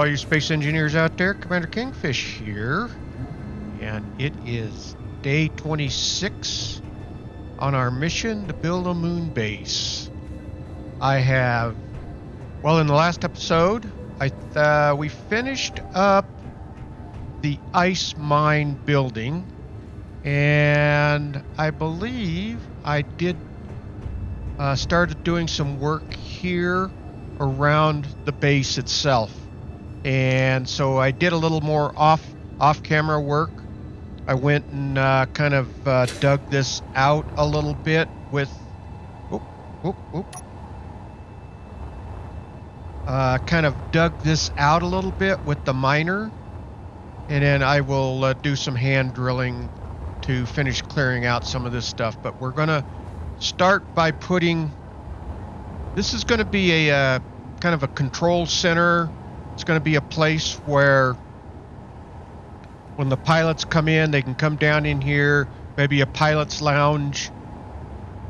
all you space engineers out there. Commander Kingfish here. And it is day 26 on our mission to build a moon base. In the last episode, we finished up the ice mine building. And I believe I did started doing some work here around the base itself. And so I did a little more off-camera work. I went and kind of dug this out a little bit with... kind of dug this out a little bit with the miner. And then I will do some hand drilling to finish clearing out some of this stuff. But we're going to start by putting... This is going to be a kind of a control center. It's going to be a place where when the pilots come in, they can come down in here, maybe a pilot's lounge,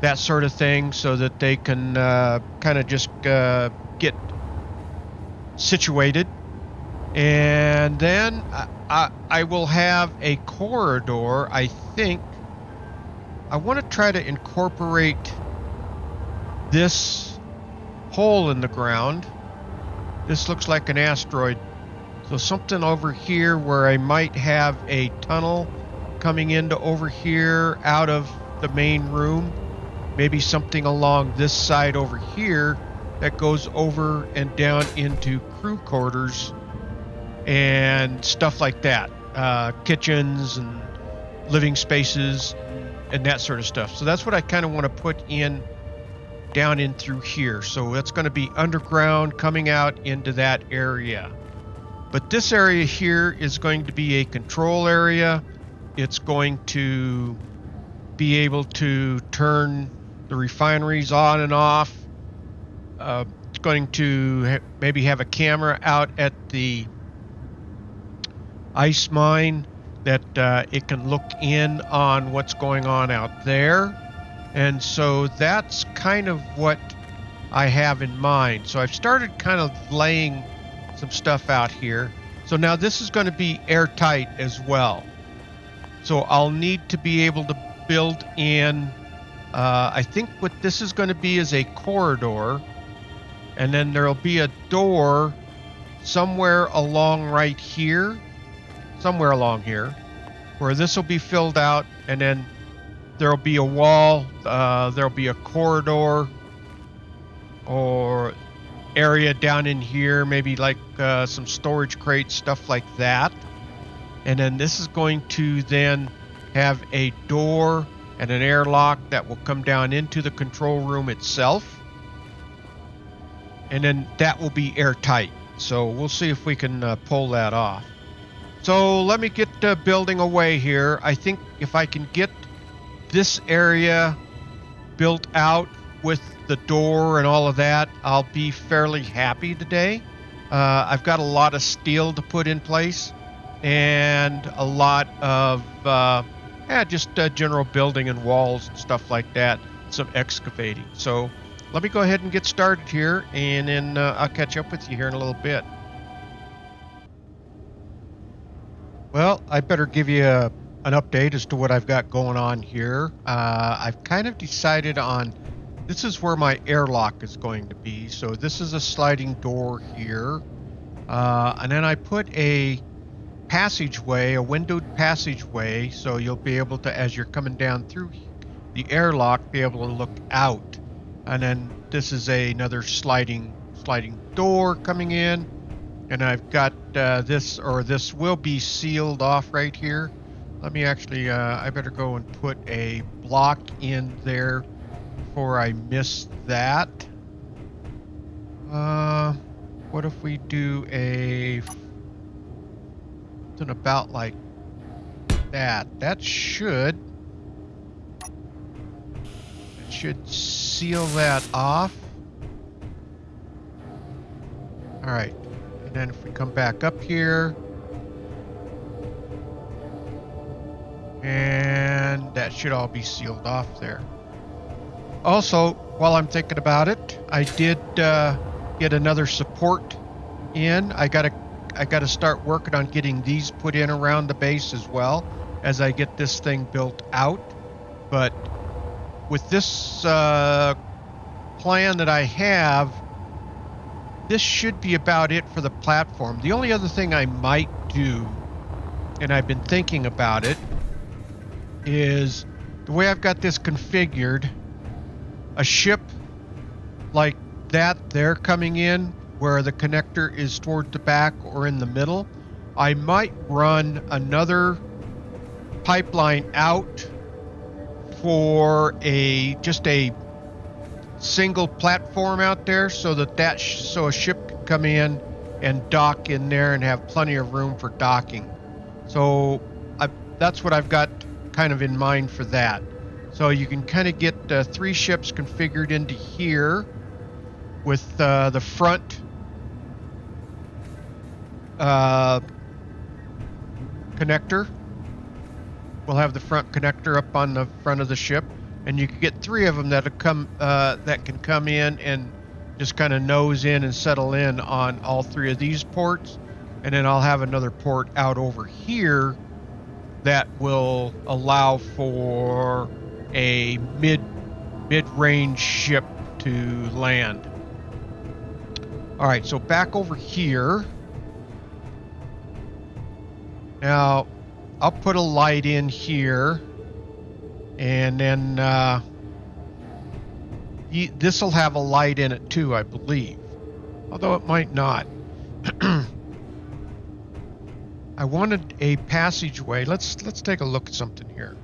that sort of thing, so that they can kind of just get situated. And then I will have a corridor. I think I want to try to incorporate this hole in the ground. This looks like an asteroid. So something over here where I might have a tunnel coming into over here out of the main room. Maybe something along this side over here that goes over and down into crew quarters and stuff like that. Kitchens and living spaces and that sort of stuff. So that's what I kind of want to put in down in through here. So that's going to be underground coming out into that area. But this area here is going to be a control area. It's going to be able to turn the refineries on and off. It's going to maybe have a camera out at the ice mine that it can look in on what's going on out there. And so that's kind of what I have in mind. So I've started kind of laying some stuff out here. So now this is going to be airtight as well. So I'll need to be able to build in, I think what this is going to be is a corridor. And then there'll be a door somewhere along right here, somewhere along here, where this will be filled out, and then there'll be a wall, there'll be a corridor or area down in here, maybe like some storage crates, stuff like that. And then this is going to then have a door and an airlock that will come down into the control room itself. And then that will be airtight. So we'll see if we can pull that off. So let me get building away here. I think if I can get this area built out with the door and all of that, I'll be fairly happy today. I've got a lot of steel to put in place and a lot of just general building and walls and stuff like that, some excavating. So let me go ahead and get started here, and then I'll catch up with you here in a little bit. Well, I better give you an update as to what I've got going on here. I've kind of decided on, this is where my airlock is going to be. So this is a sliding door here. And then I put a passageway, a windowed passageway, so you'll be able to, as you're coming down through the airlock, be able to look out. And then this is another sliding door coming in. And I've got this will be sealed off right here. Let me actually, I better go and put a block in there before I miss that. What if we do something about like that? That should seal that off. All right. And then if we come back up here, and that should all be sealed off there. Also, while I'm thinking about it, I did get another support in. I got I got to start working on getting these put in around the base as well as I get this thing built out. But with this plan that I have, this should be about it for the platform. The only other thing I might do, and I've been thinking about it, is the way I've got this configured, a ship like that there coming in where the connector is toward the back or in the middle, I might run another pipeline out for just a single platform out there so that so a ship can come in and dock in there and have plenty of room for docking. So that's what I've got kind of in mind for that. So you can kind of get 3 ships configured into here with the front connector. We'll have the front connector up on the front of the ship, and you can get 3 of them that can come in and just kind of nose in and settle in on all 3 of these ports. And then I'll have another port out over here that will allow for a mid-range ship to land. All right, so back over here. Now, I'll put a light in here, and then this will have a light in it too, I believe, although it might not. I wanted a passageway. Let's take a look at something here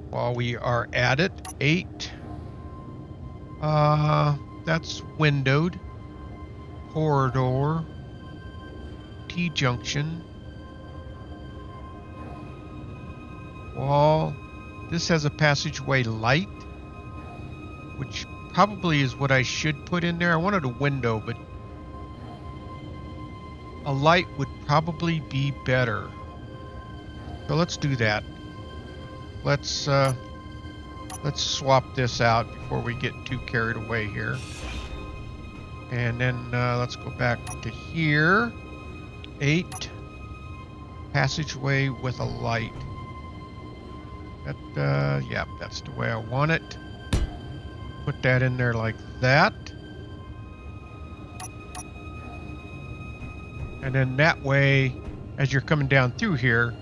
while we are at it. 8. That's windowed. Corridor. T-junction. Wall. This has a passageway light, which probably is what I should put in there. I wanted a window, but a light would probably be better. So let's do that. Let's swap this out before we get too carried away here. And then let's go back to here. 8. Passageway with a light. Yeah, that's the way I want it. Put that in there like that. And then that way, as you're coming down through here,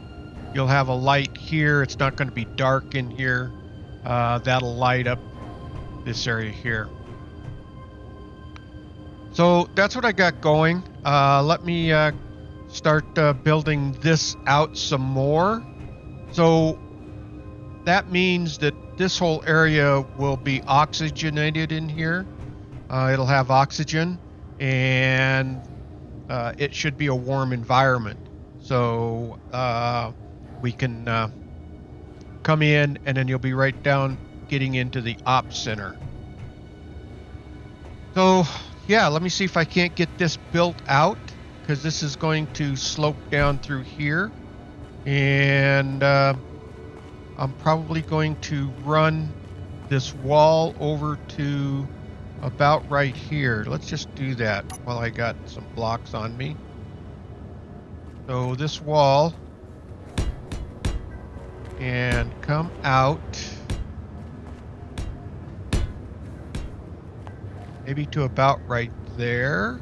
you'll have a light here. It's not going to be dark in here. That'll light up this area here. So that's what I got going. Let me start building this out some more. So that means that this whole area will be oxygenated in here. It'll have oxygen, and it should be a warm environment. So we can come in, and then you'll be right down getting into the ops center. So yeah, let me see if I can't get this built out, because this is going to slope down through here. And I'm probably going to run this wall over to about right here. Let's just do that while I got some blocks on me. So this wall and come out maybe to about right there.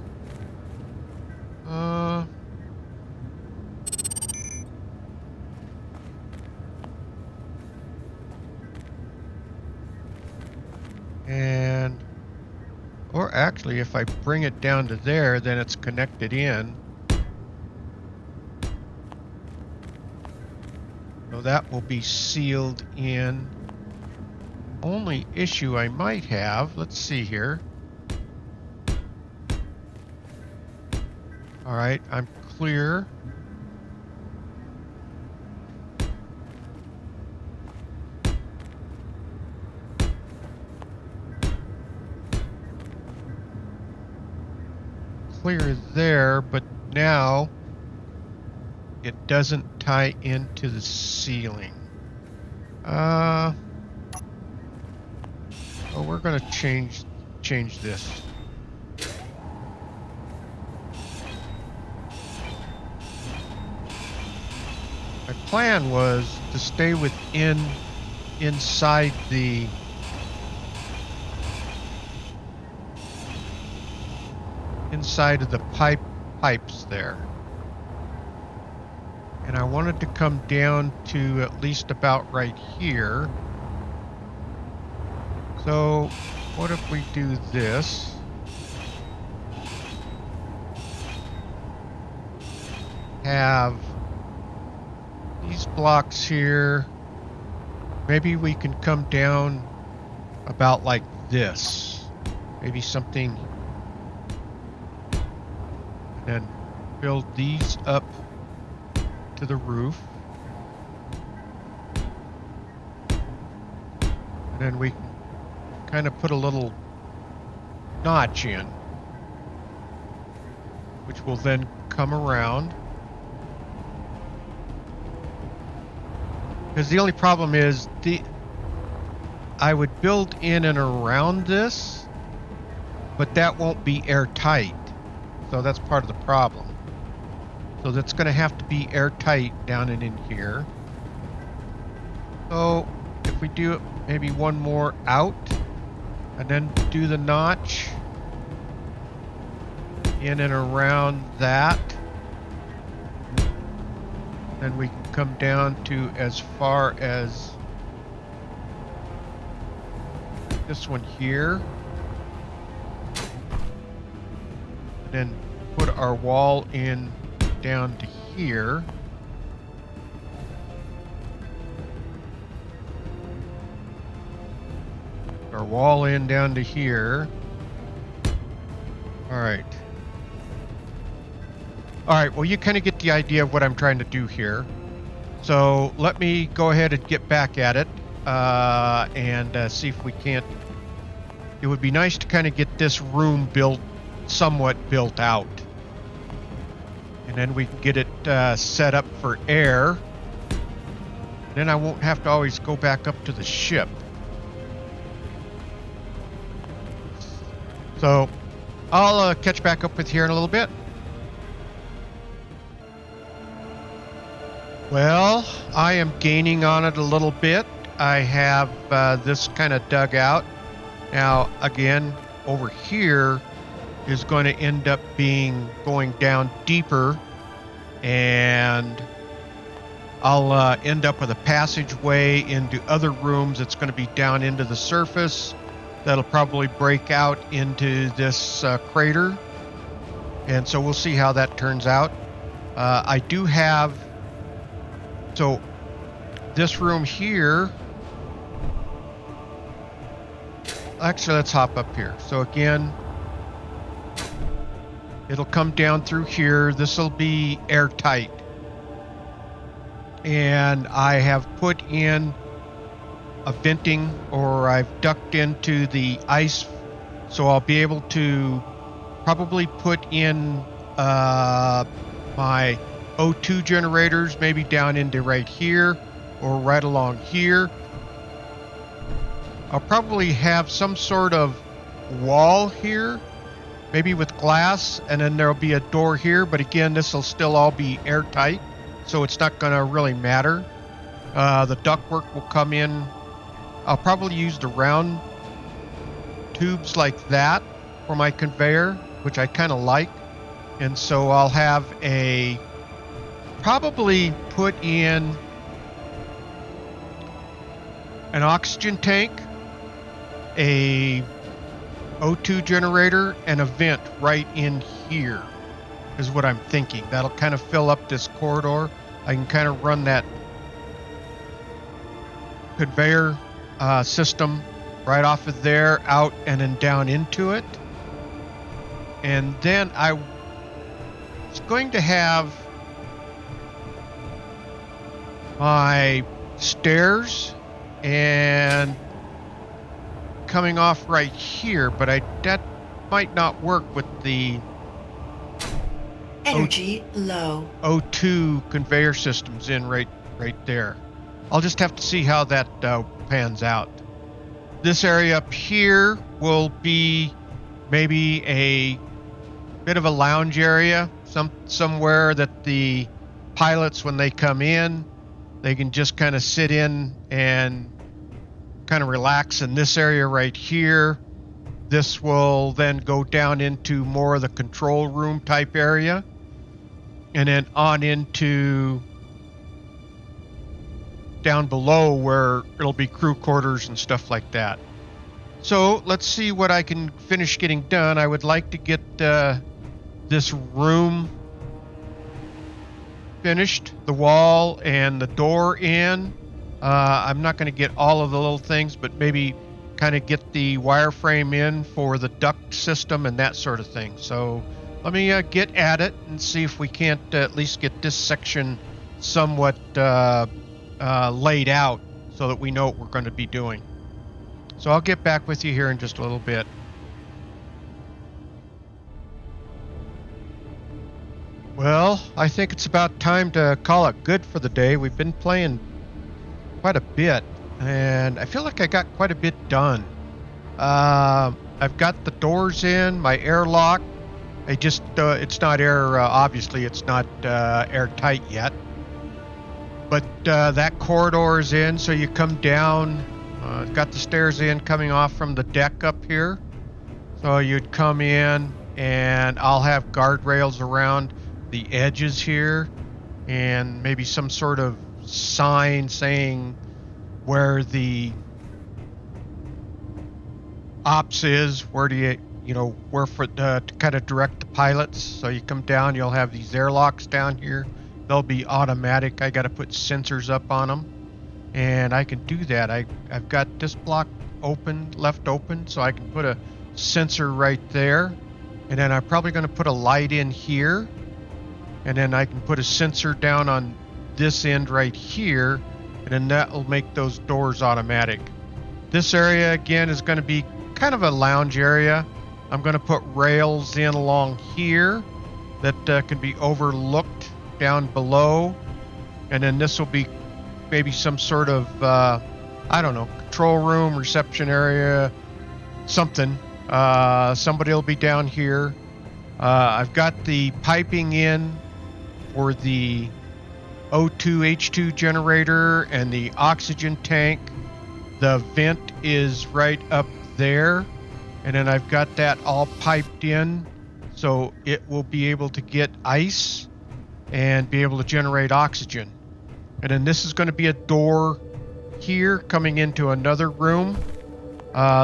Or actually, if I bring it down to there, then it's connected in. So that will be sealed in. Only issue I might have, let's see here. All right, I'm clear. Clear there, but now it doesn't tie into the ceiling. Well, we're going to change this. plan was to stay inside the inside of the pipes there. And I wanted to come down to at least about right here. So what if we do this? Have these blocks here. Maybe we can come down about like this. Maybe something. And then build these up to the roof. And then we can kind of put a little notch in, which will then come around. Because the only problem is I would build in and around this, but that won't be airtight. So that's part of the problem. So that's going to have to be airtight down and in here. So if we do it maybe one more out and then do the notch in and around that, then we can come down to as far as this one here, and then put our wall in down to here. Our wall in down to here. All right. All right, well, you kind of get the idea of what I'm trying to do here. So let me go ahead and get back at it and see if we can't. It would be nice to kind of get this room somewhat built out. And then we can get it set up for air. Then I won't have to always go back up to the ship. So I'll catch back up with you here in a little bit. Well, I am gaining on it a little bit. I have this kind of dug out. Now, again, over here is going to end up going down deeper, and I'll end up with a passageway into other rooms. It's going to be down into the surface. That'll probably break out into this crater, and so we'll see how that turns out. I do have, so this room here, actually let's hop up here. So again, it'll come down through here. This will be airtight, and I have put in a venting, or I've ducked into the ice, so I'll be able to probably put in my O2 generators maybe down into right here or right along here. I'll probably have some sort of wall here, maybe with glass, and then there'll be a door here, but again, this will still all be airtight, so it's not going to really matter. The ductwork will come in. I'll probably use the round tubes like that for my conveyor, which I kind of like. And so I'll have probably put in an oxygen tank, a O2 generator, and a vent right in here is what I'm thinking. That'll kind of fill up this corridor. I can kind of run that conveyor system right off of there, out and then down into it. And then I was going to have my stairs and coming off right here, but that might not work with the energy low O2 conveyor systems in right there. I'll just have to see how that pans out. This area up here will be maybe a bit of a lounge area, somewhere that the pilots, when they come in, They can just kind of sit in and kind of relax in this area right here. This will then go down into more of the control room type area, and then on into down below where it'll be crew quarters and stuff like that. So let's see what I can finish getting done. I would like to get this room finished, the wall and the door in. I'm not going to get all of the little things, but maybe kind of get the wireframe in for the duct system and that sort of thing. So let me get at it and see if we can't at least get this section somewhat laid out so that we know what we're going to be doing. So I'll get back with you here in just a little bit. Well, I think it's about time to call it good for the day. We've been playing quite a bit, and I feel like I got quite a bit done. I've got the doors in, my airlock. It's not air, obviously it's not airtight yet. But that corridor is in, so you come down. Got the stairs in coming off from the deck up here. So you'd come in, and I'll have guardrails around the edges here, and maybe some sort of sign saying where the ops is, where do where for to kind of direct the pilots. So you come down, you'll have these airlocks down here. They'll be automatic. I got to put sensors up on them, and I can do that. I've got this block left open, so I can put a sensor right there, and then I'm probably going to put a light in here, and then I can put a sensor down on this end right here, and then that will make those doors automatic. This area again is going to be kind of a lounge area. I'm going to put rails in along here that can be overlooked down below, and then this will be maybe some sort of I don't know, control room, reception area, something. Somebody will be down here. I've got the piping in for the O2 H2 generator and the oxygen tank. The vent is right up there, and then I've got that all piped in so it will be able to get ice and be able to generate oxygen. And then this is going to be a door here coming into another room.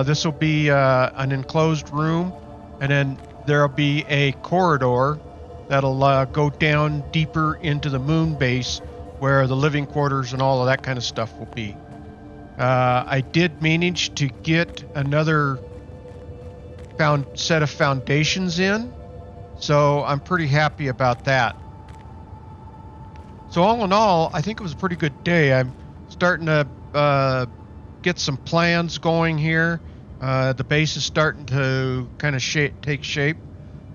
This will be an enclosed room, and then there'll be a corridor that'll go down deeper into the moon base where the living quarters and all of that kind of stuff will be. I did manage to get another set of foundations in, so I'm pretty happy about that. So all in all, I think it was a pretty good day. I'm starting to get some plans going here. The base is starting to kind of take shape.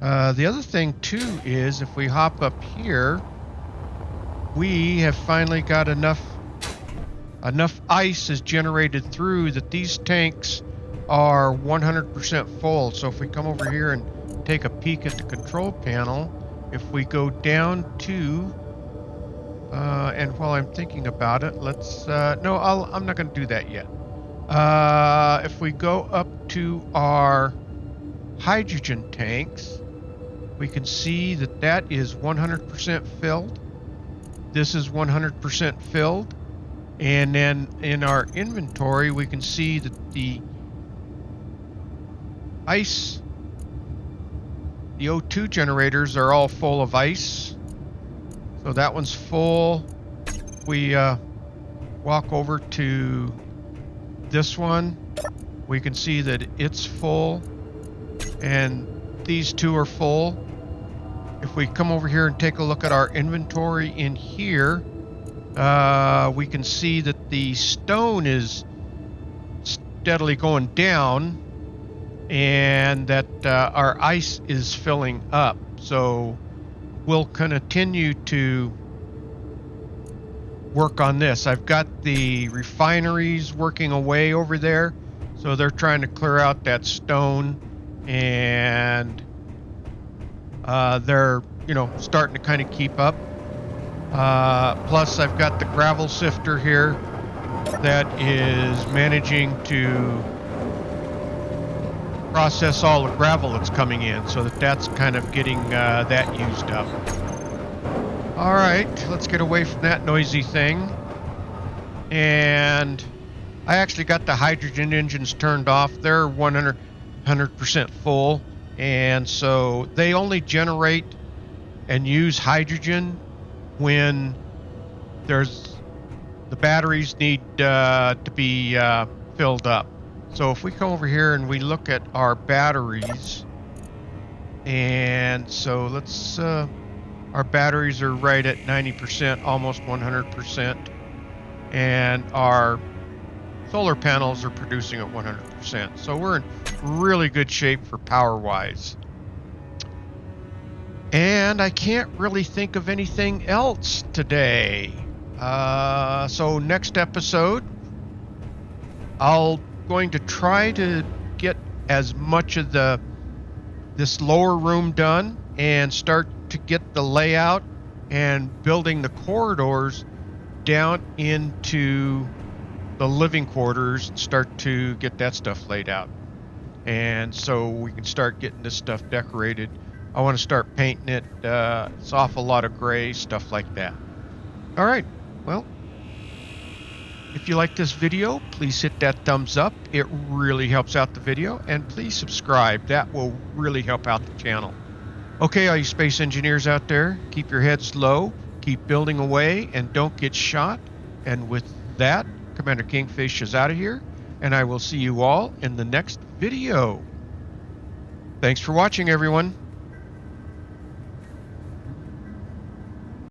The other thing too is if we hop up here, we have finally got enough ice is generated through that these tanks are 100% full. So if we come over here and take a peek at the control panel, if we go down to and while I'm thinking about it, let's no, I'm not going to do that yet. If we go up to our hydrogen tanks, we can see that that is 100% filled. This is 100% filled. And then in our inventory, we can see that the ice, the O2 generators are all full of ice. So that one's full. We walk over to this one. We can see that it's full. And these two are full. If we come over here and take a look at our inventory in here, we can see that the stone is steadily going down and that our ice is filling up. So we'll continue to work on this. I've got the refineries working away over there, so they're trying to clear out that stone, and they're starting to kind of keep up. Plus, I've got the gravel sifter here that is managing to process all the gravel that's coming in, so that's kind of getting that used up. All right, let's get away from that noisy thing. And I actually got the hydrogen engines turned off. They're 100% full, and so they only generate and use hydrogen when there's the batteries need to be filled up. So if we come over here and we look at our batteries, and so let's our batteries are right at 90%, almost 100%, and our solar panels are producing at 100%. So we're in really good shape for power wise. And I can't really think of anything else today. So next episode, I'll going to try to get as much of this lower room done and start to get the layout and building the corridors down into the living quarters and start to get that stuff laid out. And so we can start getting this stuff decorated. I want to start painting it. It's off a lot of gray, stuff like that. All right. Well, if you like this video, please hit that thumbs up. It really helps out the video. And please subscribe. That will really help out the channel. Okay, all you space engineers out there, keep your heads low, keep building away, and don't get shot. And with that, Commander Kingfish is out of here, and I will see you all in the next video. Thanks for watching, everyone.